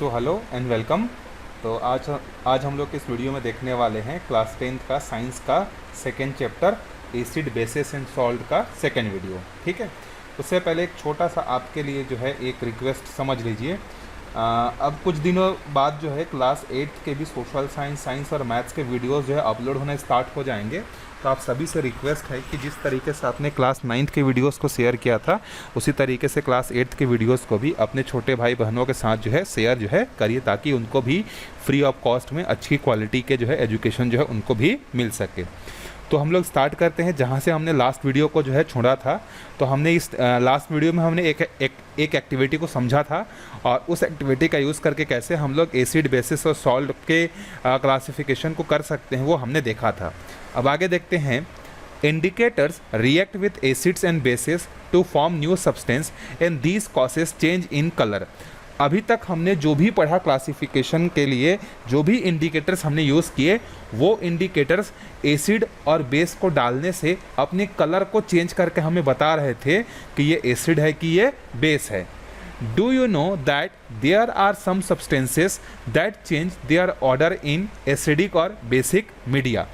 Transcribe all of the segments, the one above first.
So hello and welcome. तो आज हम लोग इस वीडियो में देखने वाले हैं क्लास 10th का साइंस का second chapter acid basis and salt का सेकेंड वीडियो। ठीक है, उससे पहले एक छोटा सा आपके लिए जो है एक रिक्वेस्ट समझ लीजिए। अब कुछ दिनों बाद जो है क्लास 8th के भी सोशल साइंस और मैथ्स के वीडियोस जो है अपलोड होना स्टार्ट हो जाएंगे। तो आप सभी से रिक्वेस्ट है कि जिस तरीके से आपने क्लास 9th के वीडियोस को शेयर किया था उसी तरीके से क्लास 8th के वीडियोस को भी अपने छोटे भाई बहनों के साथ जो है शेयर जो है करिए, ताकि उनको भी फ्री ऑफ कॉस्ट में अच्छी क्वालिटी के जो है एजुकेशन जो है उनको भी मिल सके। तो हम लोग स्टार्ट करते हैं जहाँ से हमने लास्ट वीडियो को जो है छोड़ा था। तो हमने इस लास्ट वीडियो में हमने एक एक्टिविटी को समझा था और उस एक्टिविटी का यूज़ करके कैसे हम लोग एसिड बेसिस और सॉल्ट के क्लासिफिकेशन को कर सकते हैं वो हमने देखा था। अब आगे देखते हैं। Indicators react with acids and bases to form new substance and these causes change in colour. अभी तक हमने जो भी पढ़ा क्लासिफिकेशन के लिए, जो भी इंडिकेटर्स हमने यूज़ किए, वो इंडिकेटर्स एसिड और बेस को डालने से अपने कलर को चेंज करके हमें बता रहे थे कि ये एसिड है कि ये बेस है। Do you know that there are some substances that change their order in acidic और बेसिक मीडिया।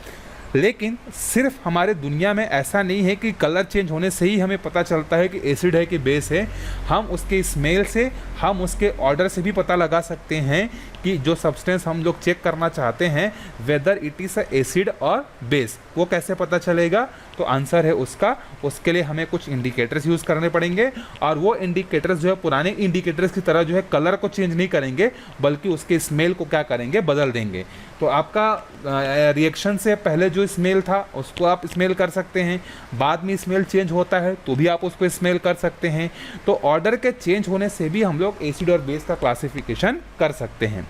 लेकिन सिर्फ हमारे दुनिया में ऐसा नहीं है कि कलर चेंज होने से ही हमें पता चलता है कि एसिड है कि बेस है। हम उसके स्मेल से, हम उसके ऑर्डर से भी पता लगा सकते हैं कि जो सब्सटेंस हम लोग चेक करना चाहते हैं whether it is a acid और बेस। वो कैसे पता चलेगा? तो आंसर है उसके लिए हमें कुछ इंडिकेटर्स यूज़ करने पड़ेंगे और वो इंडिकेटर्स जो है पुराने इंडिकेटर्स की तरह जो है कलर को चेंज नहीं करेंगे, बल्कि उसके स्मेल को क्या करेंगे, बदल देंगे। तो आपका रिएक्शन से पहले जो स्मेल था उसको आप स्मेल कर सकते हैं, बाद में स्मेल चेंज होता है तो भी आप उसको स्मेल कर सकते हैं। तो ऑर्डर के चेंज होने से भी हम लोग एसिड और बेस का क्लासिफिकेशन कर सकते हैं।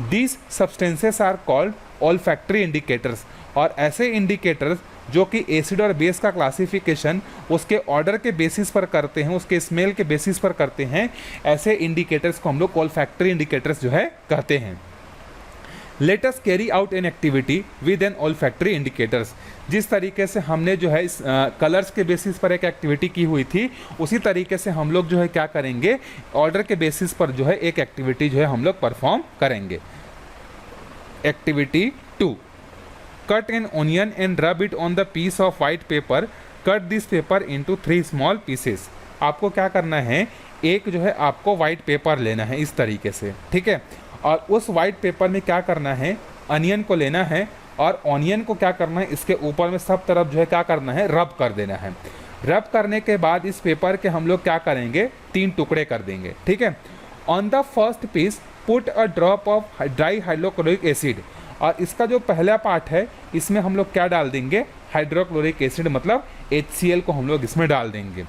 These substances are called olfactory indicators. और ऐसे इंडिकेटर्स जो कि एसिड और बेस का क्लासिफिकेशन उसके ऑर्डर के बेसिस पर करते हैं, उसके स्मेल के बेसिस पर करते हैं, ऐसे इंडिकेटर्स को हम लोग ऑल्फैक्टरी इंडिकेटर्स जो है कहते हैं। Let us carry out an activity with an olfactory indicators. जिस तरीके से हमने जो है इस कलर्स के बेसिस पर एक एक्टिविटी की हुई थी, उसी तरीके से हम लोग जो है क्या करेंगे, ऑर्डर के बेसिस पर जो है एक एक्टिविटी जो है हम लोग परफॉर्म करेंगे। Activity 2, cut an onion and rub it on the piece of white paper. Cut this paper into 3 small pieces. आपको क्या करना है, एक जो है आपको वाइट पेपर लेना है इस तरीके से, ठीक है। और उस वाइट पेपर में क्या करना है, अनियन को लेना है और ऑनियन को क्या करना है, इसके ऊपर में सब तरफ जो है क्या करना है, रब कर देना है। रब करने के बाद इस पेपर के हम लोग क्या करेंगे, 3 टुकड़े कर देंगे, ठीक है। On the first piece put a drop of dry hydrochloric acid. और इसका जो पहला पार्ट है इसमें हम लोग क्या डाल देंगे, हाइड्रोक्लोरिक एसिड मतलब HCl को हम लोग इसमें डाल देंगे।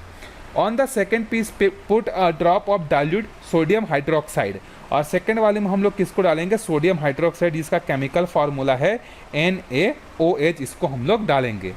On the second piece put a drop of dilute sodium hydroxide. और सेकेंड वाले में हम लोग किसको डालेंगे, सोडियम हाइड्रोक्साइड, जिसका केमिकल फार्मूला है NaOH, इसको हम लोग डालेंगे।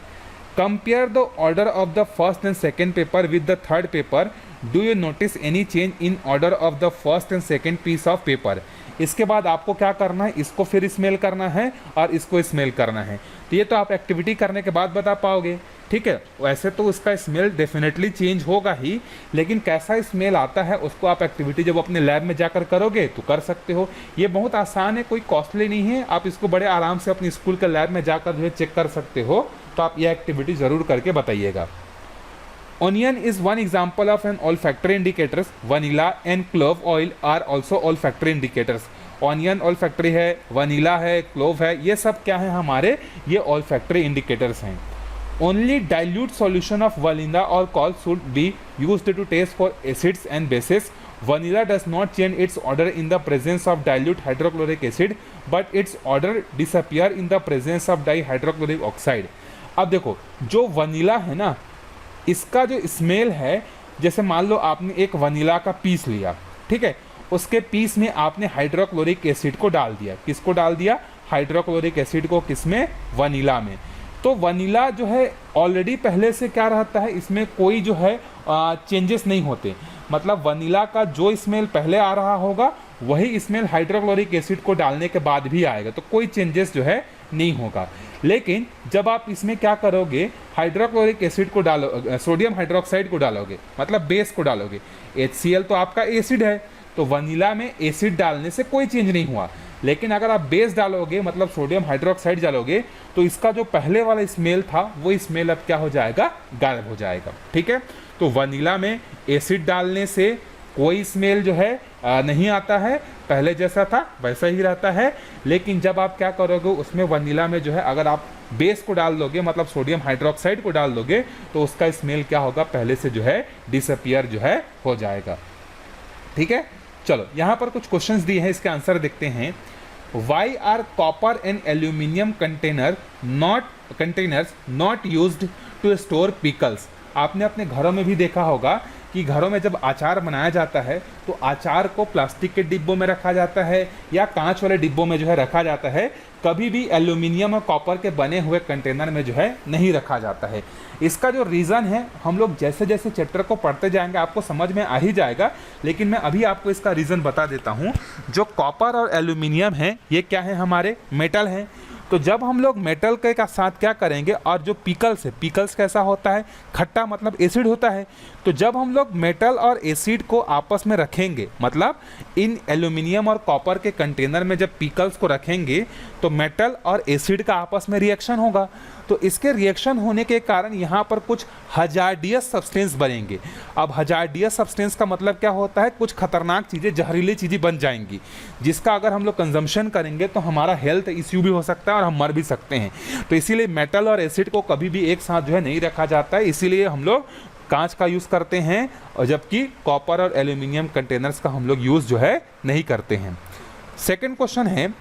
Compare the order of the first and second paper with the third paper. Do you notice any change in order of the first and second piece of paper. इसके बाद आपको क्या करना है, इसको फिर स्मेल करना है और इसको स्मेल करना है। तो ये तो आप एक्टिविटी करने के बाद बता पाओगे, ठीक है। वैसे तो उसका स्मेल डेफिनेटली चेंज होगा ही, लेकिन कैसा स्मेल आता है उसको आप एक्टिविटी जब अपने लैब में जाकर करोगे तो कर सकते हो। ये बहुत आसान है, कोई कॉस्टली नहीं है, आप इसको बड़े आराम से अपने स्कूल के लैब में जाकर जो है चेक कर सकते हो। तो आप ये एक्टिविटी ज़रूर करके बताइएगा। Onion is one example of an olfactory indicators. Vanilla and clove oil are also olfactory indicators. Onion olfactory है, वनीला है, क्लोव है, ये सब क्या है हमारे, ये olfactory indicators हैं। Only dilute solution of vanilla or col should be used to test for acids and bases. Vanilla does not change its order in the presence of dilute hydrochloric acid, but its order disappear in the presence of dihydrochloric oxide. अब देखो, जो vanilla है ना, इसका जो smell है, जैसे मान लो आपने एक वनीला का पीस लिया, ठीक है, उसके पीस में आपने हाइड्रोक्लोरिक एसिड को डाल दिया। किसको डाल दिया, हाइड्रोक्लोरिक एसिड को, किसमें, वनीला में। तो वनीला जो है ऑलरेडी पहले से क्या रहता है, इसमें कोई जो है चेंजेस नहीं होते। मतलब वनीला का जो स्मेल पहले आ रहा होगा वही स्मेल हाइड्रोक्लोरिक एसिड को डालने के बाद भी आएगा, तो कोई चेंजेस जो है नहीं होगा। लेकिन जब आप इसमें क्या करोगे, हाइड्रोक्लोरिक एसिड को डालो, सोडियम हाइड्रोक्साइड को डालोगे, मतलब बेस को डालोगे। HCl तो आपका एसिड है, तो वनीला में एसिड डालने से कोई चेंज नहीं हुआ, लेकिन अगर आप बेस डालोगे मतलब सोडियम हाइड्रोक्साइड डालोगे तो इसका जो पहले वाला स्मेल था वो स्मेल अब क्या हो जाएगा, गायब हो जाएगा। ठीक है, तो वनीला में एसिड डालने से कोई स्मेल जो है नहीं आता है, पहले जैसा था वैसा ही रहता है। लेकिन जब आप क्या करोगे उसमें वनीला में जो है अगर आप बेस को डाल दोगे मतलब सोडियम हाइड्रोक्साइड को डाल दोगे तो उसका स्मेल क्या होगा, पहले से जो है डिसअपियर जो है हो जाएगा। ठीक है, चलो यहाँ पर कुछ क्वेश्चंस दिए हैं, इसके आंसर देखते हैं। Why are copper and aluminium containers not used to store pickles. आपने अपने घरों में भी देखा होगा कि घरों में जब अचार बनाया जाता है तो अचार को प्लास्टिक के डिब्बों में रखा जाता है या कांच वाले डिब्बों में जो है रखा जाता है, कभी भी एल्यूमिनियम और कॉपर के बने हुए कंटेनर में जो है नहीं रखा जाता है। इसका जो रीज़न है हम लोग जैसे जैसे चैप्टर को पढ़ते जाएंगे आपको समझ में आ ही जाएगा, लेकिन मैं अभी आपको इसका रीज़न बता देता हूँ। जो कॉपर और एल्यूमिनियम है ये क्या है, हमारे मेटल हैं। तो जब हम लोग मेटल के का साथ क्या करेंगे, और जो पिकल्स है, पिकल्स कैसा होता है, खट्टा मतलब एसिड होता है। तो जब हम लोग मेटल और एसिड को आपस में रखेंगे मतलब इन एल्यूमिनियम और कॉपर के कंटेनर में जब पिकल्स को रखेंगे तो मेटल और एसिड का आपस में रिएक्शन होगा। तो इसके रिएक्शन होने के कारण यहाँ पर कुछ हजार्डियस सब्सटेंस बनेंगे। अब हजार्डियस सब्सटेंस का मतलब क्या होता है, कुछ खतरनाक चीज़ें, जहरीली चीज़ें बन जाएंगी, जिसका अगर हम लोग कंजम्पशन करेंगे तो हमारा हेल्थ इश्यू भी हो सकता है और हम मर भी सकते हैं। तो इसीलिए मेटल और एसिड को कभी भी एक साथ जो है नहीं रखा जाता है, इसीलिए हम लोग कांच का यूज़ करते हैं, और जबकि कॉपर और एल्यूमिनियम कंटेनर्स का हम लोग यूज़ जो है नहीं करते हैं। सेकेंड क्वेश्चन है,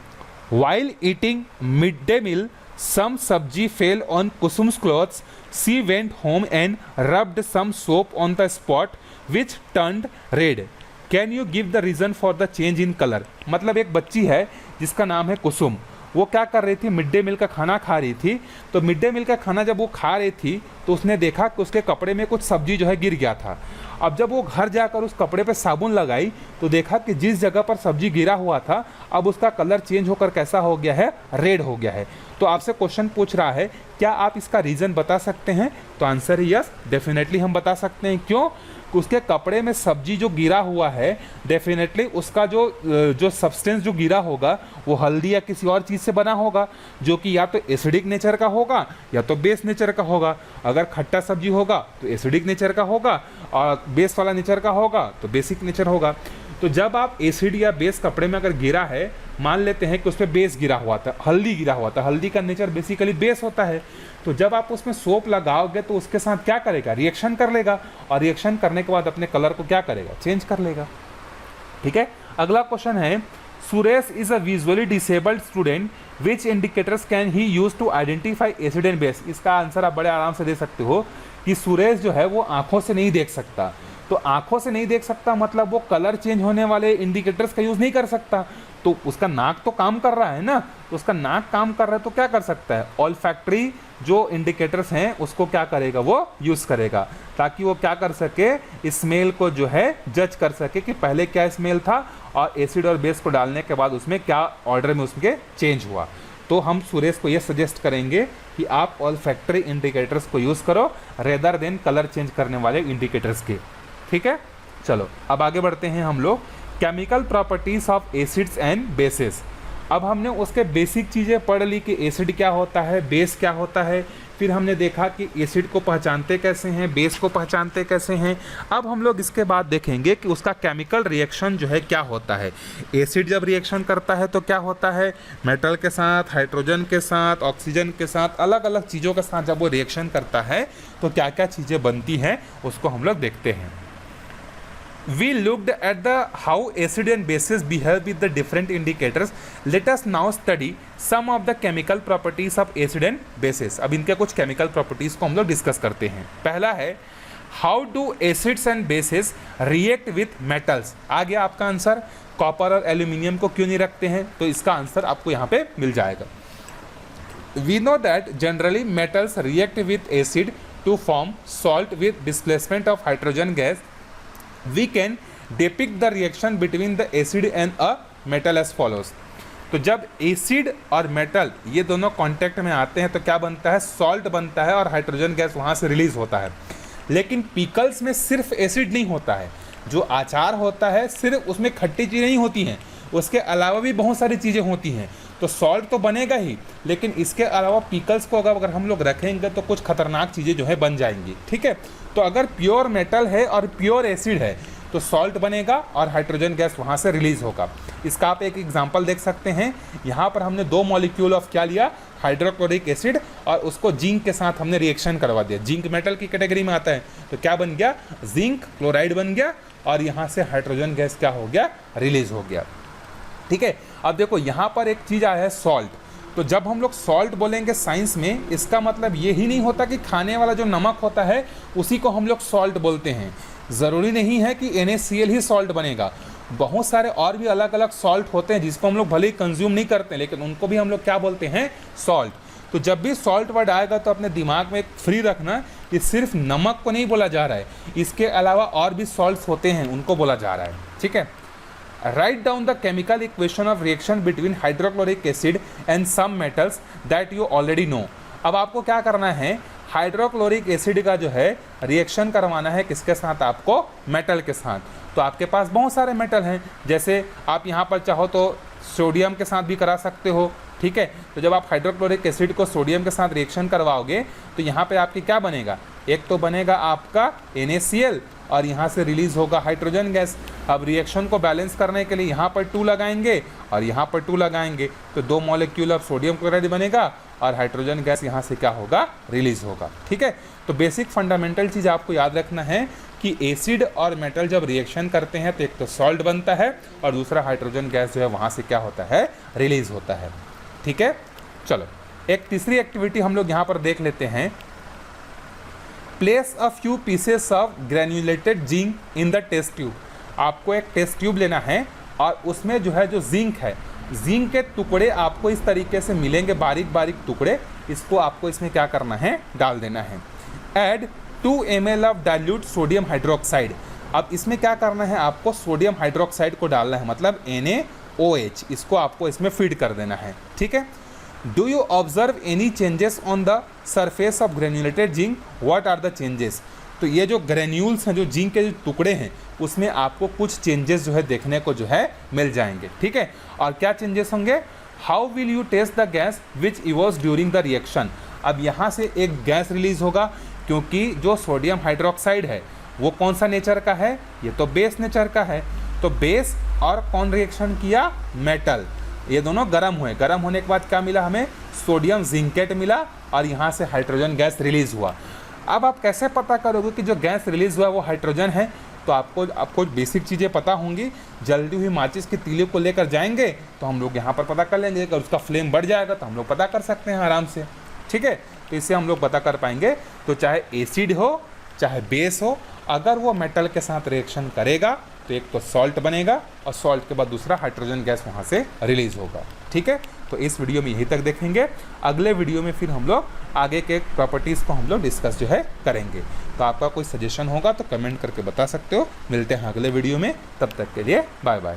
while eating mid day meal some sabji fell on Kusum's clothes. She went home and rubbed some soap on the spot which turned red. Can you give the reason for the change in color? मतलब एक बच्ची है जिसका नाम है कुसुम, वो क्या कर रही थी, मिड डे मील का खाना खा रही थी। तो मिड डे मील का खाना जब वो खा रही थी तो उसने देखा कि उसके कपड़े में कुछ सब्जी जो है गिर गया था। अब जब वो घर जाकर उस कपड़े पे साबुन लगाई तो देखा कि जिस जगह पर सब्जी गिरा हुआ था अब उसका कलर चेंज होकर कैसा हो गया है, रेड हो गया है। तो आपसे क्वेश्चन पूछ रहा है क्या आप इसका रीज़न बता सकते हैं, तो आंसर है यस, डेफिनेटली हम बता सकते हैं। क्यों, उसके कपड़े में सब्जी जो गिरा हुआ है डेफिनेटली उसका जो सब्सटेंस जो गिरा होगा वो हल्दी या किसी और चीज़ से बना होगा, जो कि या तो एसिडिक नेचर का होगा या तो बेस नेचर का होगा। अगर खट्टा सब्जी होगा तो एसिडिक नेचर का होगा, और बेस वाला नेचर का होगा तो बेसिक नेचर होगा। तो जब आप एसिड या बेस कपड़े में अगर गिरा है, मान लेते हैं कि उस पर बेस गिरा हुआ था, हल्दी गिरा हुआ था, हल्दी का नेचर बेसिकली बेस होता है, तो जब आप उसमें सोप लगाओगे तो उसके साथ क्या करेगा, रिएक्शन कर लेगा, और रिएक्शन करने के बाद अपने कलर को क्या करेगा, चेंज कर लेगा। ठीक है, अगला क्वेश्चन है, Suresh is a visually disabled student, which indicators can he use to identify acid and base. इसका आंसर आप बड़े आराम से दे सकते हो कि सुरेश जो है वो आंखों से नहीं देख सकता। तो आंखों से नहीं देख सकता मतलब वो कलर चेंज होने वाले इंडिकेटर्स का यूज़ नहीं कर सकता। तो उसका नाक तो काम कर रहा है ना, तो उसका नाक काम कर रहा है तो क्या कर सकता है, ऑल्फैक्टरी जो इंडिकेटर्स हैं उसको क्या करेगा, वो यूज़ करेगा, ताकि वो क्या कर सके, स्मेल को जो है जज कर सके कि पहले क्या स्मेल था और एसिड और बेस को डालने के बाद उसमें क्या ऑर्डर में उसके चेंज हुआ। तो हम सुरेश को ये सजेस्ट करेंगे कि आप ऑल्फैक्टरी इंडिकेटर्स को यूज़ करो रेदर देन कलर चेंज करने वाले इंडिकेटर्स के। ठीक है, चलो अब आगे बढ़ते हैं हम लोग, chemical properties of acids and bases. अब हमने उसके बेसिक चीज़ें पढ़ ली कि एसिड क्या होता है, बेस क्या होता है, फिर हमने देखा कि एसिड को पहचानते कैसे हैं, बेस को पहचानते कैसे हैं। अब हम लोग इसके बाद देखेंगे कि उसका केमिकल रिएक्शन जो है क्या होता है। एसिड जब रिएक्शन करता है तो क्या होता है, मेटल के साथ, हाइड्रोजन के साथ, ऑक्सीजन के साथ, अलग अलग चीज़ों के साथ जब वो रिएक्शन करता है तो क्या क्या चीज़ें बनती हैं उसको हम लोग देखते हैं। We looked at the how acid and bases behave with the different indicators. Let us now study some of the chemical properties of acid and bases. अब इनके कुछ chemical properties को हम लोग डिस्कस करते हैं। पहला है how do acids and bases react with metals। आ गया आपका आंसर, कॉपर और एल्यूमिनियम को क्यों नहीं रखते हैं, तो इसका आंसर आपको यहाँ पे मिल जाएगा। We know that generally metals react with acid to form salt with displacement of hydrogen gas. We can depict the reaction between the acid and a metal as follows। तो जब एसिड और metal ये दोनों contact में आते हैं तो क्या बनता है, सॉल्ट बनता है और हाइड्रोजन गैस वहाँ से रिलीज होता है। लेकिन पिकल्स में सिर्फ एसिड नहीं होता है, जो अचार होता है सिर्फ उसमें खट्टी चीज़ें नहीं होती हैं, उसके अलावा भी बहुत सारी चीज़ें होती हैं। तो सॉल्ट तो बनेगा ही, लेकिन इसके अलावा पिकल्स को अगर हम लोग रखेंगे तो कुछ खतरनाक चीज़ें जो है बन जाएंगी, ठीक है। तो अगर प्योर मेटल है और प्योर एसिड है तो सॉल्ट बनेगा और हाइड्रोजन गैस वहाँ से रिलीज होगा। इसका आप एक एग्जांपल देख सकते हैं। यहाँ पर हमने 2 मॉलिक्यूल ऑफ क्या लिया, हाइड्रोक्लोरिक एसिड, और उसको जिंक के साथ हमने रिएक्शन करवा दिया। जिंक मेटल की कैटेगरी में आता है, तो क्या बन गया, जिंक क्लोराइड बन गया, और यहाँ से हाइड्रोजन गैस क्या हो गया, रिलीज हो गया, ठीक है। अब देखो यहाँ पर एक चीज़ आया है सॉल्ट। तो जब हम लोग सॉल्ट बोलेंगे साइंस में, इसका मतलब ये ही नहीं होता कि खाने वाला जो नमक होता है उसी को हम लोग सॉल्ट बोलते हैं। ज़रूरी नहीं है कि NaCl ही सॉल्ट बनेगा, बहुत सारे और भी अलग अलग सॉल्ट होते हैं जिसको हम लोग भले ही कंज्यूम नहीं करते, लेकिन उनको भी हम लोग क्या बोलते हैं, सॉल्ट। तो जब भी सॉल्ट वर्ड आएगा तो अपने दिमाग में एक फ्री रखना, ये सिर्फ नमक को नहीं बोला जा रहा है, इसके अलावा और भी सॉल्ट्स होते हैं उनको बोला जा रहा है, ठीक है। Write down the chemical equation of reaction between hydrochloric acid and some metals that you already know। अब आपको क्या करना है, हाइड्रोक्लोरिक एसिड का जो है रिएक्शन करवाना है किसके साथ, आपको मेटल के साथ। तो आपके पास बहुत सारे मेटल हैं, जैसे आप यहाँ पर चाहो तो सोडियम के साथ भी करा सकते हो, ठीक है। तो जब आप हाइड्रोक्लोरिक एसिड को सोडियम के साथ रिएक्शन करवाओगे तो यहाँ पे आपकी क्या बनेगा, एक तो बनेगा आपका NaCl और यहाँ से रिलीज होगा हाइड्रोजन गैस। अब रिएक्शन को बैलेंस करने के लिए यहाँ पर 2 लगाएंगे और यहाँ पर 2 लगाएंगे, तो 2 मॉलिक्यूल ऑफ सोडियम क्लोराइड बनेगा और हाइड्रोजन गैस यहाँ से क्या होगा, रिलीज होगा, ठीक है। तो बेसिक फंडामेंटल चीज़ आपको याद रखना है कि एसिड और मेटल जब रिएक्शन करते हैं तो एक तो सॉल्ट बनता है और दूसरा हाइड्रोजन गैस जो है वहाँ से क्या होता है, रिलीज होता है, ठीक है। चलो एक तीसरी एक्टिविटी हम लोग यहाँ पर देख लेते हैं। Place a few pieces of granulated zinc in the test tube. आपको एक टेस्ट ट्यूब लेना है और उसमें जो है जो जिंक है, जिंक के टुकड़े आपको इस तरीके से मिलेंगे, बारीक बारीक टुकड़े, इसको आपको इसमें क्या करना है, डाल देना है। Add 2 ml of dilute sodium hydroxide. अब इसमें क्या करना है, आपको सोडियम हाइड्रोक्साइड को डालना है, मतलब NaOH, इसको आपको इसमें फीड कर देना है, ठीक है। Do you observe any changes on the surface of granulated zinc, what are the changes. तो ये जो ग्रेन्यूल्स हैं, जो जिंक के जो टुकड़े हैं, उसमें आपको कुछ चेंजेस जो है देखने को जो है मिल जाएंगे, ठीक है। और क्या चेंजेस होंगे, how will you test the gas which evolves during the reaction. अब यहाँ से एक गैस रिलीज होगा, क्योंकि जो सोडियम हाइड्रोक्साइड है वो कौन सा नेचर का है, ये तो बेस नेचर का है। तो बेस और कौन रिएक्शन किया, मेटल, ये दोनों गर्म हुए। गर्म होने के बाद क्या मिला हमें, सोडियम जिंकेट मिला और यहाँ से हाइड्रोजन गैस रिलीज हुआ। अब आप कैसे पता करोगे कि जो गैस रिलीज हुआ वो हाइड्रोजन है, तो आपको बेसिक चीज़ें पता होंगी। जल्दी हुई माचिस की तीली को लेकर जाएंगे तो हम लोग यहाँ पर पता कर लेंगे, अगर उसका फ्लेम बढ़ जाएगा तो हम लोग पता कर सकते हैं आराम से, ठीक है। तो इससे हम लोग पता कर पाएंगे। तो चाहे एसिड हो चाहे बेस हो, अगर वो मेटल के साथ रिएक्शन करेगा तो एक तो सॉल्ट बनेगा और सॉल्ट के बाद दूसरा हाइड्रोजन गैस वहाँ से रिलीज होगा, ठीक है। तो इस वीडियो में यहीं तक देखेंगे। अगले वीडियो में फिर हम लोग आगे के प्रॉपर्टीज़ को हम लोग डिस्कस जो है करेंगे। तो आपका कोई सजेशन होगा तो कमेंट करके बता सकते हो। मिलते हैं अगले वीडियो में, तब तक के लिए बाय बाय।